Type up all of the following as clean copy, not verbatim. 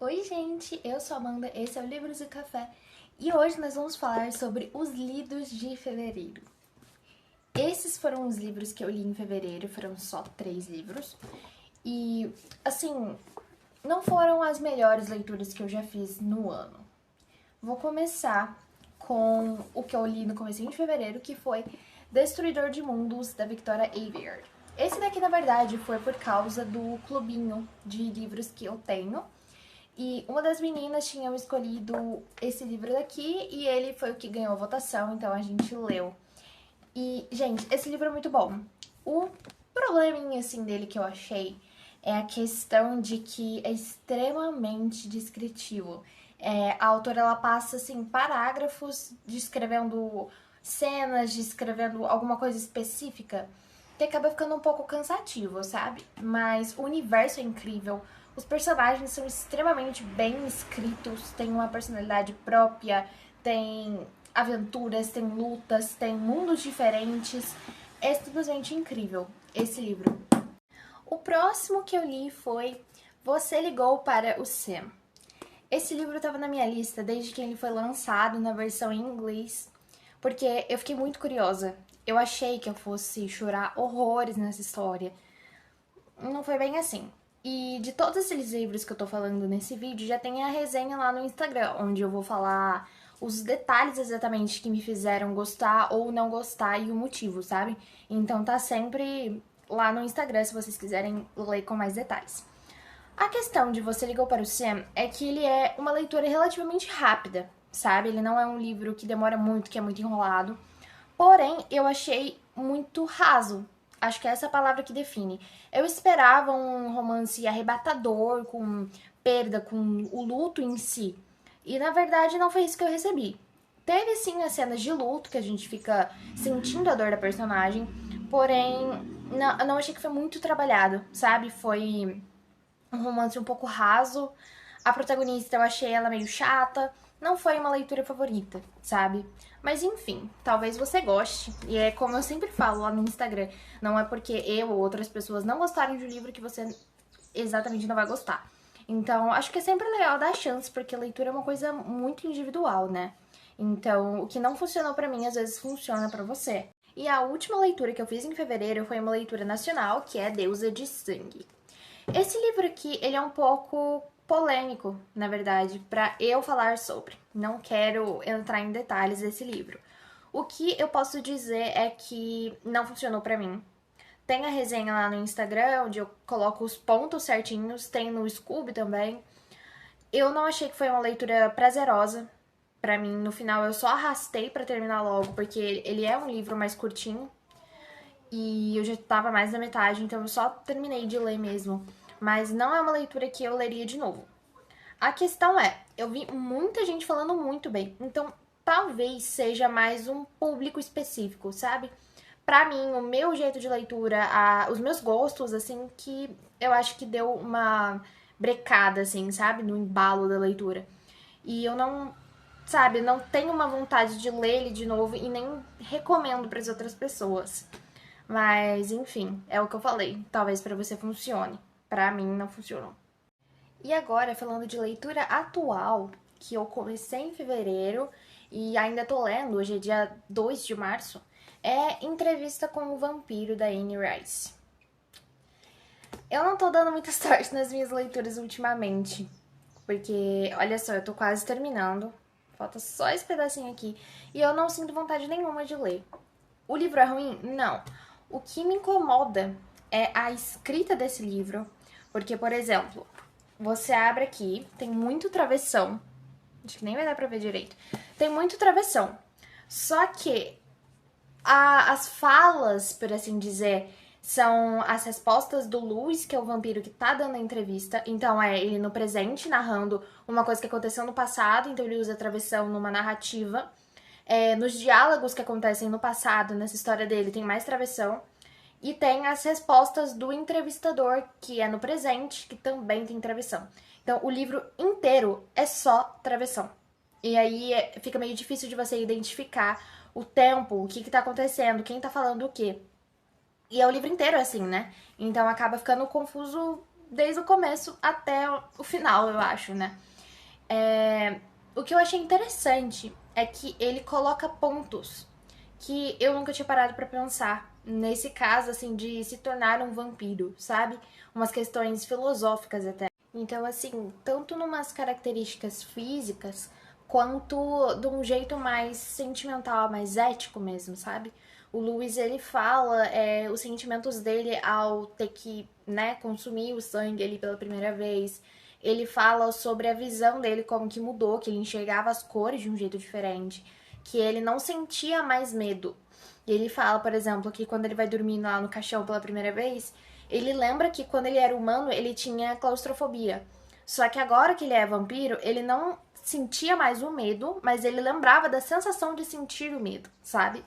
Oi gente, eu sou a Amanda, esse é o Livros e Café e hoje nós vamos falar sobre os lidos de fevereiro. Esses foram os livros que eu li em fevereiro, foram só 3 livros e, assim, não foram as melhores leituras que eu já fiz no ano. Vou começar com o que eu li no comecinho de fevereiro, que foi Destruidor de Mundos, da Victoria Aveyard. Esse daqui, na verdade, foi por causa do clubinho de livros que eu tenho. E uma das meninas tinha escolhido esse livro daqui e ele foi o que ganhou a votação, então a gente leu. E, gente, esse livro é muito bom. O probleminha, assim, dele que eu achei é a questão de que é extremamente descritivo. A autora, ela passa, assim, parágrafos descrevendo cenas, descrevendo alguma coisa específica, que acaba ficando um pouco cansativo, sabe? Mas o universo é incrível, os personagens são extremamente bem escritos, têm uma personalidade própria, tem aventuras, tem lutas, tem mundos diferentes. É simplesmente incrível esse livro. O próximo que eu li foi Você Ligou para o Sam. Esse livro estava na minha lista desde que ele foi lançado na versão em inglês, porque eu fiquei muito curiosa. Eu achei que eu fosse chorar horrores nessa história. Não foi bem assim. E de todos esses livros que eu tô falando nesse vídeo, já tem a resenha lá no Instagram, onde eu vou falar os detalhes exatamente que me fizeram gostar ou não gostar e o motivo, sabe? Então tá sempre lá no Instagram se vocês quiserem ler com mais detalhes. A questão de Você Ligou para o Sam é que ele é uma leitura relativamente rápida, sabe? Ele não é um livro que demora muito, que é muito enrolado. Porém, eu achei muito raso. Acho que é essa palavra que define. Eu esperava um romance arrebatador, com perda, com o luto em si. E na verdade não foi isso que eu recebi. Teve sim as cenas de luto, que a gente fica sentindo a dor da personagem. Porém, não achei que foi muito trabalhado, sabe? Foi um romance um pouco raso. A protagonista eu achei ela meio chata. Não foi uma leitura favorita, sabe? Mas enfim, talvez você goste. E é como eu sempre falo lá no Instagram, não é porque eu ou outras pessoas não gostarem de um livro que você exatamente não vai gostar. Então, acho que é sempre legal dar chance, porque leitura é uma coisa muito individual, né? Então, o que não funcionou pra mim, às vezes funciona pra você. E a última leitura que eu fiz em fevereiro foi uma leitura nacional, que é Deusa de Sangue. Esse livro aqui, ele é um pouco polêmico, na verdade, para eu falar sobre. Não quero entrar em detalhes desse livro. O que eu posso dizer é que não funcionou para mim. Tem a resenha lá no Instagram, onde eu coloco os pontos certinhos, tem no Scoob também. Eu não achei que foi uma leitura prazerosa para mim. No final eu só arrastei para terminar logo, porque ele é um livro mais curtinho. E eu já tava mais da metade, então eu só terminei de ler mesmo. Mas não é uma leitura que eu leria de novo. A questão é, eu vi muita gente falando muito bem, então talvez seja mais um público específico, sabe? Pra mim, o meu jeito de leitura, os meus gostos, assim, que eu acho que deu uma brecada, assim, sabe? No embalo da leitura. E eu não, sabe, não tenho uma vontade de ler ele de novo e nem recomendo para as outras pessoas. Mas, enfim, é o que eu falei. Talvez pra você funcione. Pra mim, não funcionou. E agora, falando de leitura atual, que eu comecei em fevereiro e ainda tô lendo, hoje é dia 2 de março, é Entrevista com o Vampiro, da Anne Rice. Eu não tô dando muita sorte nas minhas leituras ultimamente, porque, olha só, eu tô quase terminando, falta só esse pedacinho aqui, e eu não sinto vontade nenhuma de ler. O livro é ruim? Não. O que me incomoda é a escrita desse livro, porque, por exemplo, você abre aqui, tem muito travessão, acho que nem vai dar pra ver direito, tem muito travessão, só que as falas, por assim dizer, são as respostas do Louis, que é o vampiro que tá dando a entrevista, então é ele no presente narrando uma coisa que aconteceu no passado, então ele usa a travessão numa narrativa. Nos diálogos que acontecem no passado, nessa história dele, tem mais travessão. E tem as respostas do entrevistador, que é no presente, que também tem travessão. Então, o livro inteiro é só travessão. E aí fica meio difícil de você identificar o tempo, o que tá acontecendo, quem tá falando o quê. E é o livro inteiro assim, né? Então acaba ficando confuso desde o começo até o final, eu acho, né? O que eu achei interessante é que ele coloca pontos que eu nunca tinha parado pra pensar. Nesse caso, assim, de se tornar um vampiro, sabe? Umas questões filosóficas até. Então, assim, tanto numas características físicas, quanto de um jeito mais sentimental, mais ético mesmo, sabe? O Lewis, ele fala os sentimentos dele ao ter que, né, consumir o sangue ali pela primeira vez. Ele fala sobre a visão dele, como que mudou, que ele enxergava as cores de um jeito diferente, que ele não sentia mais medo. E ele fala, por exemplo, que quando ele vai dormir lá no caixão pela primeira vez, ele lembra que quando ele era humano, ele tinha claustrofobia. Só que agora que ele é vampiro, ele não sentia mais o medo, mas ele lembrava da sensação de sentir o medo, sabe?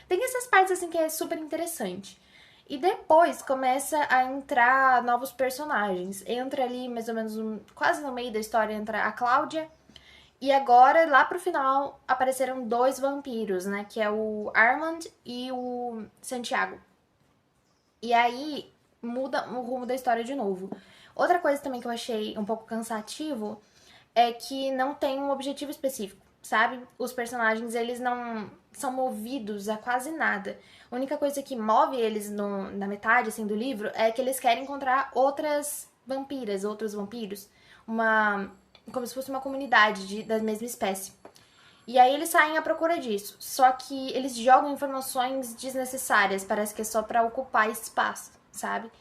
Tem essas partes assim que é super interessante. E depois começa a entrar novos personagens. Entra ali mais ou menos quase no meio da história entra a Cláudia. E agora, lá pro final, apareceram dois vampiros, né? Que é o Armand e o Santiago. E aí muda o rumo da história de novo. Outra coisa também que eu achei um pouco cansativo é que não tem um objetivo específico, sabe? Os personagens, eles não são movidos a quase nada. A única coisa que move eles na metade, assim, do livro é que eles querem encontrar outras vampiras, outros vampiros. Como se fosse uma comunidade da mesma espécie. E aí eles saem à procura disso. Só que eles jogam informações desnecessárias, parece que é só pra ocupar espaço, sabe?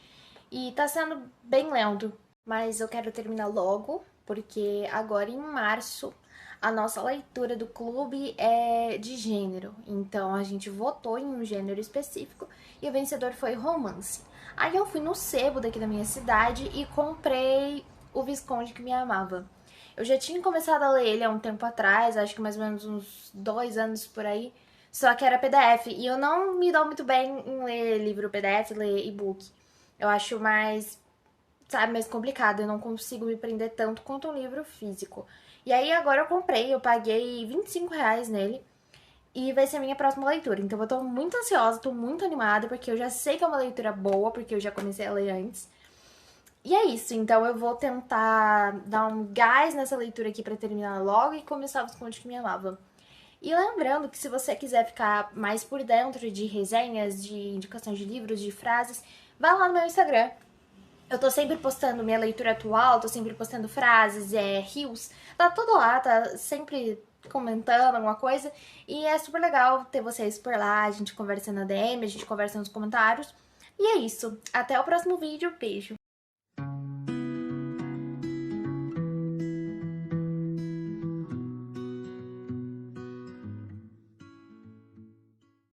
E tá sendo bem lento, mas eu quero terminar logo, porque agora em março a nossa leitura do clube é de gênero. Então a gente votou em um gênero específico e o vencedor foi romance. Aí eu fui no sebo daqui da minha cidade e comprei O Visconde que Me Amava. Eu já tinha começado a ler ele há um tempo atrás, acho que mais ou menos uns 2 anos por aí, só que era PDF. E eu não me dou muito bem em ler livro PDF, ler e-book. Eu acho mais, sabe, mais complicado. Eu não consigo me prender tanto quanto um livro físico. E aí agora eu comprei, eu paguei R$ 25 nele. E vai ser a minha próxima leitura. Então eu tô muito ansiosa, tô muito animada, porque eu já sei que é uma leitura boa, porque eu já comecei a ler antes. E é isso, então eu vou tentar dar um gás nessa leitura aqui pra terminar logo e começar o Visconde que Me Amava. E lembrando que se você quiser ficar mais por dentro de resenhas, de indicações de livros, de frases, vai lá no meu Instagram. Eu tô sempre postando minha leitura atual, tô sempre postando frases, reels, tá tudo lá, tá sempre comentando alguma coisa. E é super legal ter vocês por lá, a gente conversa na DM, a gente conversa nos comentários. E é isso, até o próximo vídeo, beijo!